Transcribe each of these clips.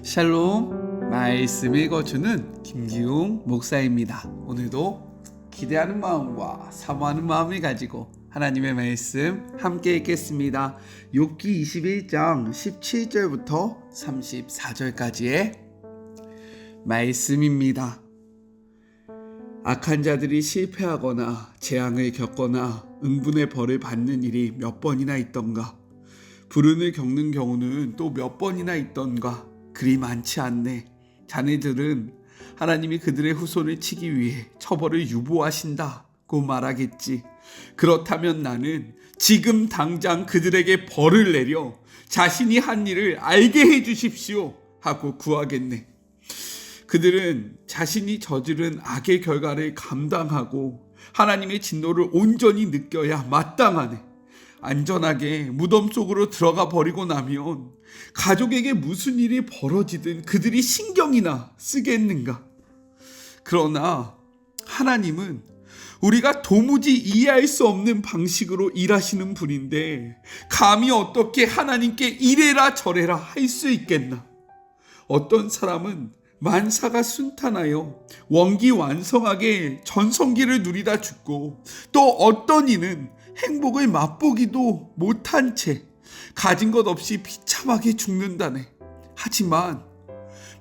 샬롬, 말씀 읽어주는 김기웅 목사입니다. 오늘도 기대하는 마음과 사모하는 마음을 가지고 하나님의 말씀 함께 읽겠습니다. 욥기 21장 17절부터 34절까지의 말씀입니다. 악한 자들이 실패하거나 재앙을 겪거나 응분의 벌을 받는 일이 몇 번이나 있던가? 불운을 겪는 경우는 또 몇 번이나 있던가? 그리 많지 않네. 자네들은 하나님이 그들의 후손을 치기 위해 처벌을 유보하신다고 말하겠지. 그렇다면 나는 지금 당장 그들에게 벌을 내려 자신이 한 일을 알게 해주십시오 하고 구하겠네. 그들은 자신이 저지른 악의 결과를 감당하고 하나님의 진노를 온전히 느껴야 마땅하네. 안전하게 무덤 속으로 들어가 버리고 나면 가족에게 무슨 일이 벌어지든 그들이 신경이나 쓰겠는가? 그러나 하나님은 우리가 도무지 이해할 수 없는 방식으로 일하시는 분인데 감히 어떻게 하나님께 이래라 저래라 할 수 있겠나? 어떤 사람은 만사가 순탄하여 원기완성하게 전성기를 누리다 죽고, 또 어떤 이는 행복을 맛보기도 못한 채 가진 것 없이 비참하게 죽는다네. 하지만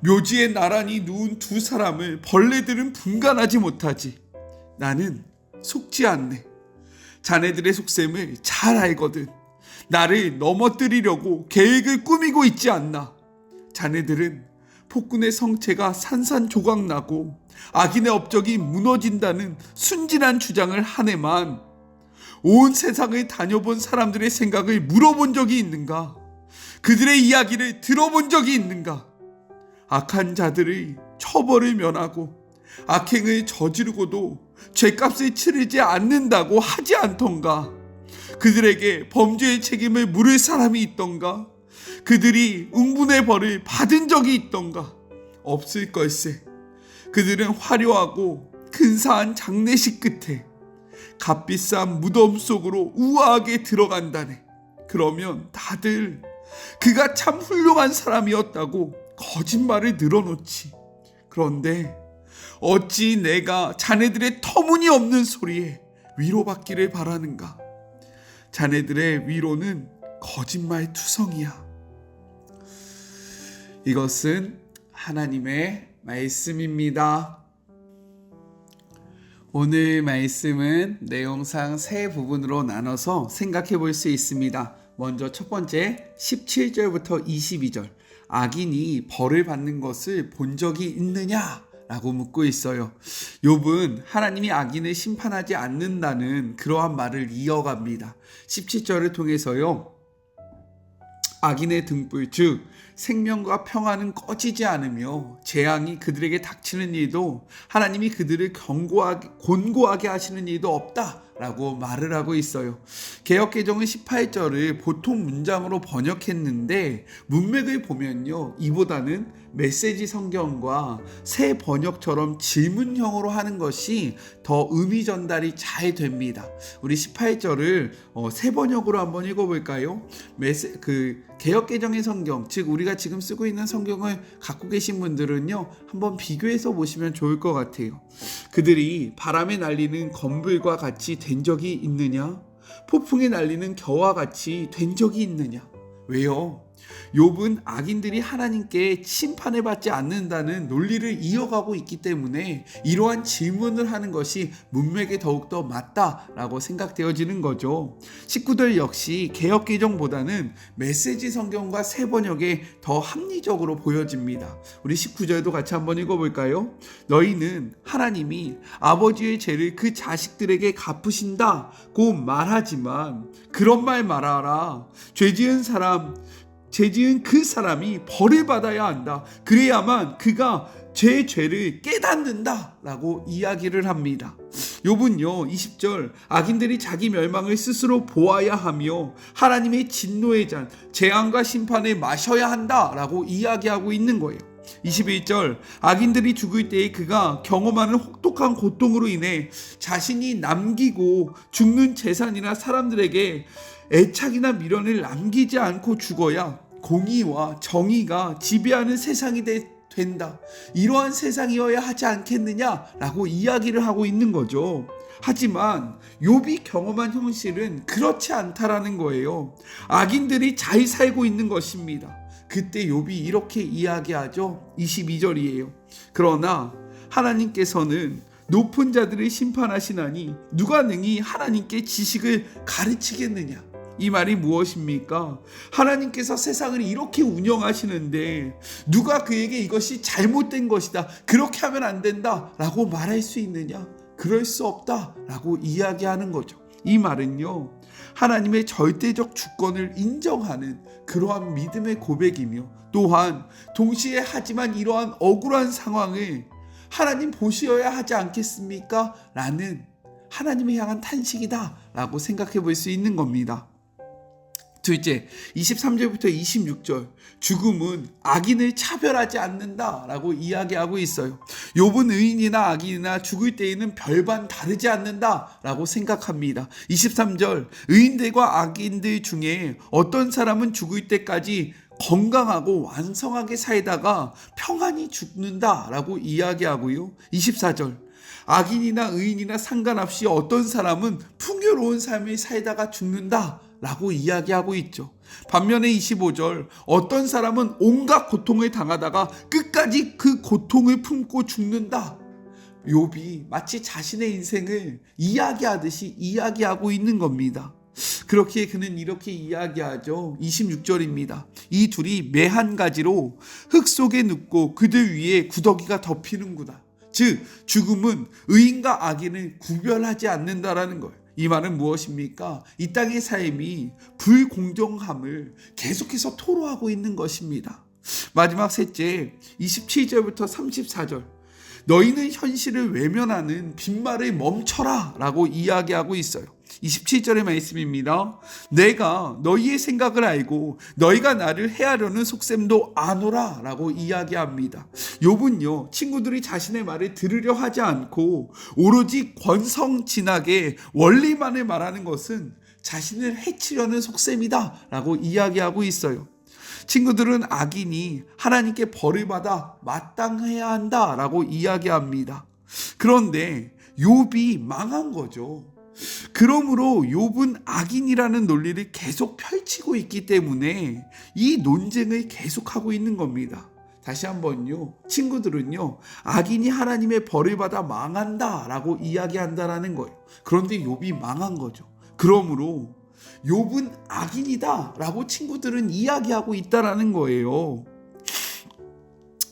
묘지에 나란히 누운 두 사람을 벌레들은 분간하지 못하지. 나는 속지 않네. 자네들의 속셈을 잘 알거든. 나를 넘어뜨리려고 계획을 꾸미고 있지 않나. 자네들은 폭군의 성체가 산산조각나고 악인의 업적이 무너진다는 순진한 주장을 하네만 온 세상을 다녀본 사람들의 생각을 물어본 적이 있는가? 그들의 이야기를 들어본 적이 있는가? 악한 자들의 처벌을 면하고 악행을 저지르고도 죄값을 치르지 않는다고 하지 않던가? 그들에게 범죄의 책임을 물을 사람이 있던가? 그들이 응분의 벌을 받은 적이 있던가? 없을 걸세. 그들은 화려하고 근사한 장례식 끝에 값비싼 무덤 속으로 우아하게 들어간다네. 그러면 다들 그가 참 훌륭한 사람이었다고 거짓말을 늘어놓지. 그런데 어찌 내가 자네들의 터무니없는 소리에 위로받기를 바라는가? 자네들의 위로는 거짓말 투성이야. 이것은 하나님의 말씀입니다. 오늘 말씀은 내용상 세 부분으로 나눠서 생각해 볼 수 있습니다. 먼저 첫 번째 17절부터 22절. 악인이 벌을 받는 것을 본 적이 있느냐? 라고 묻고 있어요. 욥은 하나님이 악인을 심판하지 않는다는 그러한 말을 이어갑니다. 17절을 통해서요, 악인의 등불, 즉 생명과 평안은 꺼지지 않으며 재앙이 그들에게 닥치는 일도 하나님이 그들을 곤고하게 하시는 일도 없다라고 말을 하고 있어요. 개역개정은 18절을 보통 문장으로 번역했는데 문맥을 보면요, 이보다는 메시지 성경과 새 번역처럼 질문형으로 하는 것이 더 의미 전달이 잘 됩니다. 우리 18절을 새 번역으로 한번 읽어볼까요? 개역개정의 성경, 즉 우리가 지금 쓰고 있는 성경을 갖고 계신 분들은요, 한번 비교해서 보시면 좋을 것 같아요. 그들이 바람에 날리는 건불과 같이 된 적이 있느냐? 폭풍에 날리는 겨와 같이 된 적이 있느냐? 왜요? 욥은 악인들이 하나님께 심판을 받지 않는다는 논리를 이어가고 있기 때문에 이러한 질문을 하는 것이 문맥에 더욱더 맞다라고 생각되어지는 거죠. 식구들 역시 개역개정보다는 메시지 성경과 새 번역에 더 합리적으로 보여집니다. 우리 19절도 같이 한번 읽어볼까요? 너희는 하나님이 아버지의 죄를 그 자식들에게 갚으신다고 말하지만 그런 말 말아라. 죄 지은 그 사람이 벌을 받아야 한다. 그래야만 그가 제 죄를 깨닫는다 라고 이야기를 합니다. 욥은요 20절, 악인들이 자기 멸망을 스스로 보아야 하며 하나님의 진노의 잔, 재앙과 심판을 마셔야 한다 라고 이야기하고 있는 거예요. 21절, 악인들이 죽을 때에 그가 경험하는 혹독한 고통으로 인해 자신이 남기고 죽는 재산이나 사람들에게 애착이나 미련을 남기지 않고 죽어야 공의와 정의가 지배하는 세상이 된다. 이러한 세상이어야 하지 않겠느냐라고 이야기를 하고 있는 거죠. 하지만 욥이 경험한 현실은 그렇지 않다라는 거예요. 악인들이 잘 살고 있는 것입니다. 그때 욥이 이렇게 이야기하죠. 22절이에요. 그러나 하나님께서는 높은 자들을 심판하시나니 누가 능히 하나님께 지식을 가르치겠느냐. 이 말이 무엇입니까? 하나님께서 세상을 이렇게 운영하시는데 누가 그에게 이것이 잘못된 것이다, 그렇게 하면 안 된다 라고 말할 수 있느냐? 그럴 수 없다 라고 이야기하는 거죠. 이 말은요, 하나님의 절대적 주권을 인정하는 그러한 믿음의 고백이며, 또한 동시에 하지만 이러한 억울한 상황을 하나님 보시어야 하지 않겠습니까? 라는 하나님을 향한 탄식이다 라고 생각해 볼 수 있는 겁니다. 둘째, 23절부터 26절, 죽음은 악인을 차별하지 않는다 라고 이야기하고 있어요. 욥은 의인이나 악인이나 죽을 때에는 별반 다르지 않는다 라고 생각합니다. 23절, 의인들과 악인들 중에 어떤 사람은 죽을 때까지 건강하고 완성하게 살다가 평안히 죽는다 라고 이야기하고요. 24절, 악인이나 의인이나 상관없이 어떤 사람은 풍요로운 삶을 살다가 죽는다 라고 이야기하고 있죠. 반면에 25절, 어떤 사람은 온갖 고통을 당하다가 끝까지 그 고통을 품고 죽는다. 욥이 마치 자신의 인생을 이야기하듯이 이야기하고 있는 겁니다. 그렇게 그는 이렇게 이야기하죠. 26절입니다. 이 둘이 매 한 가지로 흙 속에 눕고 그들 위에 구더기가 덮이는구나. 즉 죽음은 의인과 악인을 구별하지 않는다라는 거예요. 이 말은 무엇입니까? 이 땅의 삶이 불공정함을 계속해서 토로하고 있는 것입니다. 마지막 셋째, 27절부터 34절, 너희는 현실을 외면하는 빈말을 멈춰라 라고 이야기하고 있어요. 27절의 말씀입니다. 내가 너희의 생각을 알고 너희가 나를 해하려는 속셈도 아노라 라고 이야기합니다. 욥은요, 친구들이 자신의 말을 들으려 하지 않고 오로지 권성진하게 원리만을 말하는 것은 자신을 해치려는 속셈이다 라고 이야기하고 있어요. 친구들은 악인이 하나님께 벌을 받아 마땅해야 한다 라고 이야기합니다. 그런데 욥이 망한 거죠. 그러므로 욥은 악인이라는 논리를 계속 펼치고 있기 때문에 이 논쟁을 계속하고 있는 겁니다. 다시 한번요, 친구들은요, 악인이 하나님의 벌을 받아 망한다 라고 이야기한다라는 거예요. 그런데 욥이 망한 거죠. 그러므로 욥은 악인이다 라고 친구들은 이야기하고 있다라는 거예요.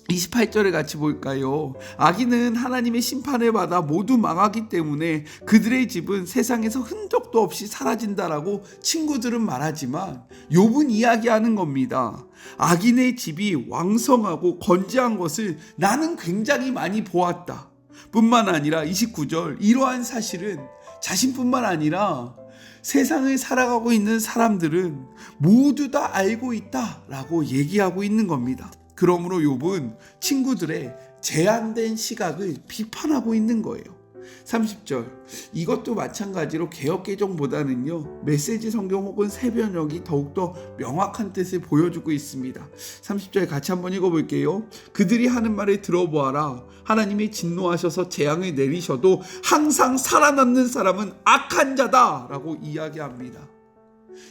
28절을 같이 볼까요? 악인은 하나님의 심판을 받아 모두 망하기 때문에 그들의 집은 세상에서 흔적도 없이 사라진다라고 친구들은 말하지만 욥은 이야기하는 겁니다. 악인의 집이 왕성하고 건재한 것을 나는 굉장히 많이 보았다. 뿐만 아니라 29절, 이러한 사실은 자신뿐만 아니라 세상을 살아가고 있는 사람들은 모두 다 알고 있다라고 얘기하고 있는 겁니다. 그러므로 욥은 친구들의 제한된 시각을 비판하고 있는 거예요. 30절, 이것도 마찬가지로 개역개정보다는요, 메시지 성경 혹은 새번역이 더욱더 명확한 뜻을 보여주고 있습니다. 30절 같이 한번 읽어볼게요. 그들이 하는 말을 들어보아라. 하나님이 진노하셔서 재앙을 내리셔도 항상 살아남는 사람은 악한 자다 라고 이야기합니다.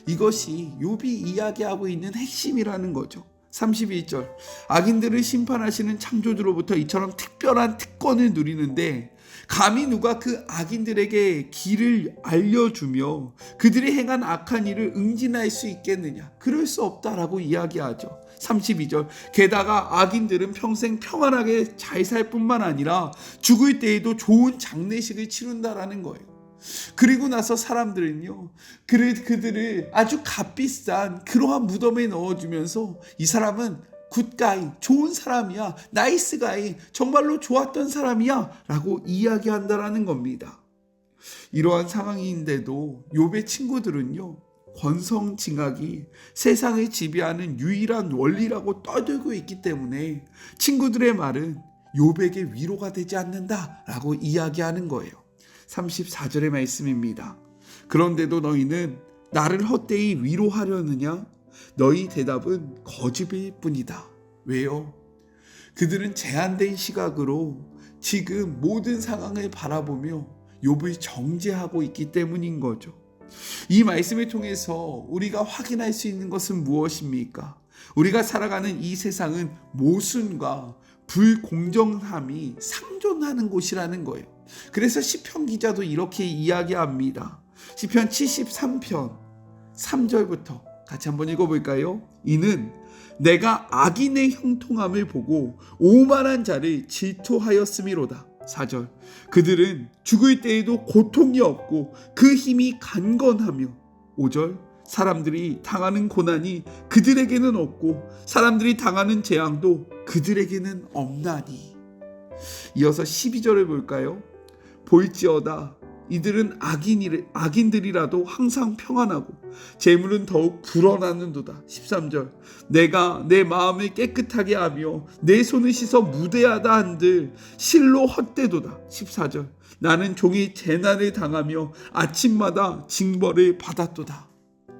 이것이 욥이 이야기하고 있는 핵심이라는 거죠. 31절, 악인들을 심판하시는 창조주로부터 이처럼 특별한 특권을 누리는데 감히 누가 그 악인들에게 길을 알려주며 그들이 행한 악한 일을 응징할 수 있겠느냐? 그럴 수 없다라고 이야기하죠. 32절, 게다가 악인들은 평생 평안하게 잘 살 뿐만 아니라 죽을 때에도 좋은 장례식을 치른다라는 거예요. 그리고 나서 사람들은요, 그들을 아주 값비싼 그러한 무덤에 넣어주면서 이 사람은 굿가이, 좋은 사람이야, 나이스 가이, 정말로 좋았던 사람이야 라고 이야기한다라는 겁니다. 이러한 상황인데도 욥의 친구들은요, 권성징악이 세상을 지배하는 유일한 원리라고 떠들고 있기 때문에 친구들의 말은 욥에게 위로가 되지 않는다라고 이야기하는 거예요. 34절의 말씀입니다. 그런데도 너희는 나를 헛되이 위로하려느냐? 너희 대답은 거짓일 뿐이다. 왜요? 그들은 제한된 시각으로 지금 모든 상황을 바라보며 욥을 정죄하고 있기 때문인 거죠. 이 말씀을 통해서 우리가 확인할 수 있는 것은 무엇입니까? 우리가 살아가는 이 세상은 모순과 불공정함이 상존하는 곳이라는 거예요. 그래서 시편 기자도 이렇게 이야기합니다. 시편 73편 3절부터 같이 한번 읽어볼까요? 이는 내가 악인의 형통함을 보고 오만한 자를 질투하였음이로다. 4절 그들은 죽을 때에도 고통이 없고 그 힘이 간건하며 5절 사람들이 당하는 고난이 그들에게는 없고 사람들이 당하는 재앙도 그들에게는 없나니. 이어서 12절을 볼까요? 볼지어다 이들은 악인들이라도 항상 평안하고 재물은 더욱 불어나는도다. 13절 내가 내 마음을 깨끗하게 하며 내 손을 씻어 무대하다 한들 실로 헛되도다. 14절 나는 종이 재난을 당하며 아침마다 징벌을 받았도다.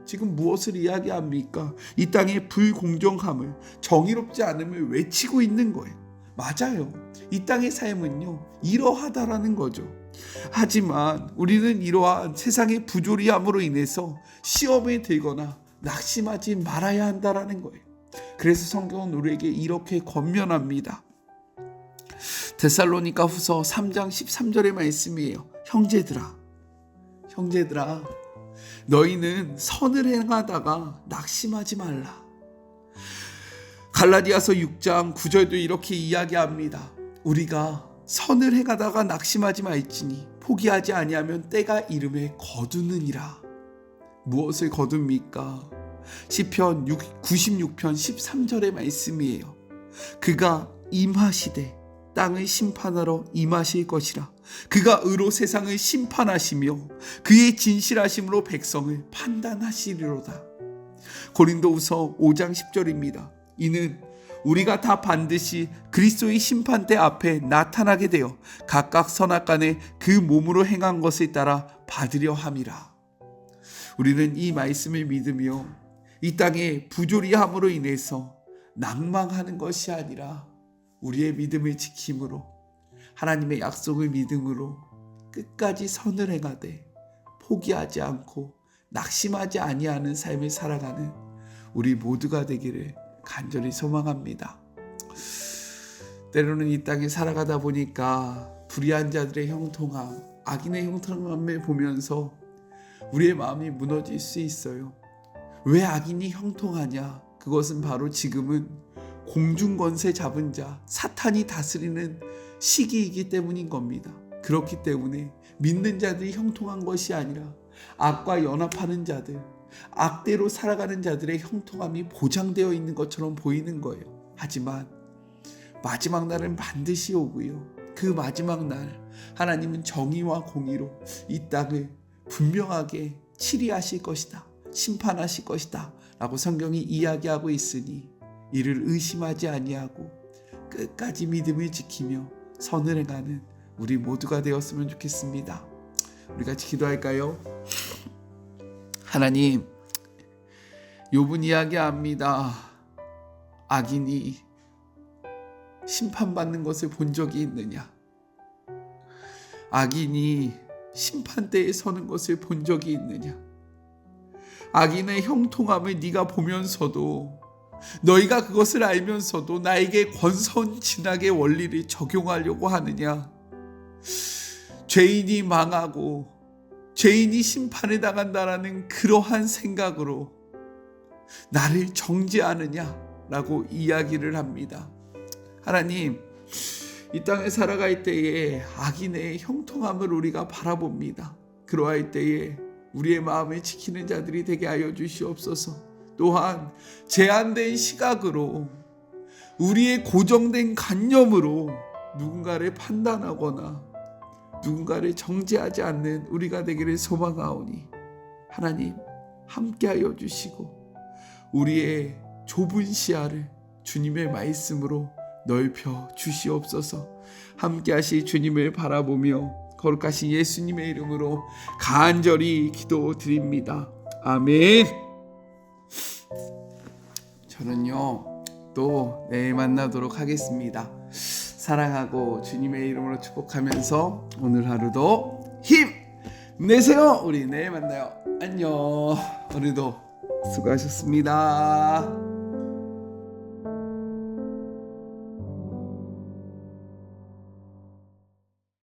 지금 무엇을 이야기합니까? 이 땅의 불공정함을, 정의롭지 않음을 외치고 있는 거예요. 맞아요. 이 땅의 삶은요 이러하다라는 거죠. 하지만 우리는 이러한 세상의 부조리함으로 인해서 시험에 들거나 낙심하지 말아야 한다라는 거예요. 그래서 성경은 우리에게 이렇게 권면합니다. 데살로니가 후서 3장 13절의 말씀이에요. 형제들아 너희는 선을 행하다가 낙심하지 말라. 갈라디아서 6장 9절도 이렇게 이야기합니다. 우리가 선을 행하다가 낙심하지 말지니 포기하지 아니하면 때가 이름에 거두느니라. 무엇을 거둡니까? 시편 96편 13절의 말씀이에요. 그가 임하시되 땅을 심판하러 임하실 것이라. 그가 의로 세상을 심판하시며 그의 진실하심으로 백성을 판단하시리로다. 고린도후서 5장 10절입니다. 이는 우리가 다 반드시 그리스도의 심판대 앞에 나타나게 되어 각각 선악간에 그 몸으로 행한 것을 따라 받으려 함이라. 우리는 이 말씀을 믿으며 이 땅의 부조리함으로 인해서 낭망하는 것이 아니라 우리의 믿음을 지킴으로 하나님의 약속을 믿음으로 끝까지 선을 행하되 포기하지 않고 낙심하지 아니하는 삶을 살아가는 우리 모두가 되기를 간절히 소망합니다. 때로는 이 땅에 살아가다 보니까 불의한 자들의 형통함, 악인의 형통함을 보면서 우리의 마음이 무너질 수 있어요. 왜 악인이 형통하냐? 그것은 바로 지금은 공중권세 잡은 자, 사탄이 다스리는 시기이기 때문인 겁니다. 그렇기 때문에 믿는 자들이 형통한 것이 아니라 악과 연합하는 자들, 악대로 살아가는 자들의 형통함이 보장되어 있는 것처럼 보이는 거예요. 하지만 마지막 날은 반드시 오고요. 그 마지막 날 하나님은 정의와 공의로 이 땅을 분명하게 치리하실 것이다, 심판하실 것이다 라고 성경이 이야기하고 있으니 이를 의심하지 아니하고 끝까지 믿음을 지키며 선을 행하는 우리 모두가 되었으면 좋겠습니다. 우리 같이 기도할까요? 하나님, 욥은 이야기합니다. 악인이 심판받는 것을 본 적이 있느냐? 악인이 심판대에 서는 것을 본 적이 있느냐? 악인의 형통함을 네가 보면서도 너희가 그것을 알면서도 나에게 권선징악의 원리를 적용하려고 하느냐? 죄인이 망하고 죄인이 심판에 당한다라는 그러한 생각으로 나를 정죄하느냐라고 이야기를 합니다. 하나님, 이 땅에 살아갈 때에 악인의 형통함을 우리가 바라봅니다. 그러할 때에 우리의 마음을 지키는 자들이 되게 하여 주시옵소서. 또한 제한된 시각으로 우리의 고정된 관념으로 누군가를 판단하거나 누군가를 정죄하지 않는 우리가 되기를 소망하오니 하나님 함께하여 주시고 우리의 좁은 시야를 주님의 말씀으로 넓혀 주시옵소서. 함께하시 주님을 바라보며 거룩하신 예수님의 이름으로 간절히 기도드립니다. 아멘. 저는요 또 내일 만나도록 하겠습니다. 사랑하고 주님의 이름으로 축복하면서 오늘 하루도 힘 내세요. 우리 내일 만나요. 안녕. 오늘도 수고하셨습니다.